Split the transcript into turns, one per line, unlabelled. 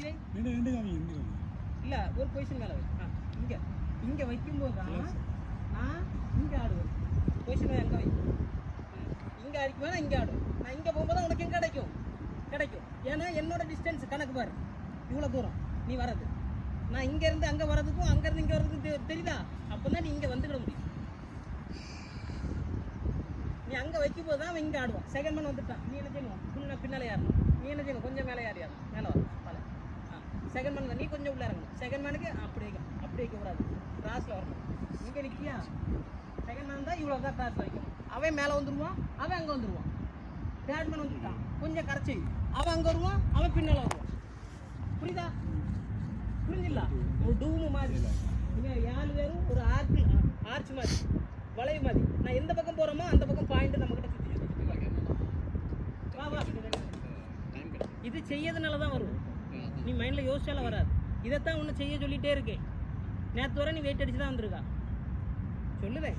சுற்றி வை. இல்லை ஒரு பொசிஷன் மேலே வை. இங்கே இங்கே வைக்கும்போது தான் நான் இங்கே ஆடுவேன். பொசிஷன் எங்கே வை, இங்கே அடிக்கும் வேணா இங்கே ஆடும். நான் இங்கே போகும்போது உனக்கு எங்கே கிடைக்கும். ஏன்னா என்னோட டிஸ்டன்ஸ் கணக்கு பாரு, இவ்வளோ தூரம் நீ வர்றது. நான் இங்கேருந்து அங்கே வர்றதுக்கும் அங்கேருந்து இங்கே வர்றதுக்கும் தெரியுதா? அப்போ தான் நீ இங்கே வந்துக்கிட முடியும். நீ அங்கே வைக்கும்போது தான் அவன் இங்கே ஆடுவான். செகண்ட் மேன் வந்துட்டான், நீ என்ன செய்யணும்? பின்னாலே ஏறணும். நீ என்ன செய்யணும்? கொஞ்சம் மேலே ஏறணும். மேலே வரும் பல. செகண்ட் மேன் நீ கொஞ்சம் உள்ளே இறங்கணும். செகண்ட் மேனுக்கு அப்படி வைக்கக்கூடாது, கிராஸில் வரணும். இங்கே நிற்கியா? செகண்ட் மேன் தான் இவ்வளோ தான் கிராஸில் வைக்கணும். அவன் மேலே வந்துடுவான், அவன் அங்கே வந்துடுவான். தேர்ட் மேன் வந்துட்டான், கொஞ்சம் கரைச்சி அவன் அங்கே வருவான், அவன் பின்னால் வருவான். புரியுதா? புரிஞ்சிடல? ஒரு டூமு மாதிரி நீங்கள் 7 பேரும் ஒரு ஆர்ச் மாதிரி, வளைவு மாதிரி. நான் எந்த பக்கம் போகிறோமோ அந்த பக்கம் பாயிண்ட் நம்மக்கிட்ட சுற்றி வா வா. இது செய்யறதுனால தான் வரும், நீ மைண்டில் யோசிச்சாலும் வராது. இதைத்தான் ஒன்று செய்ய சொல்லிகிட்டே இருக்கேன். நேற்று வரை நீ வெயிட் அடிச்சு தான் வந்திருக்கா. சொல்லுதேன்.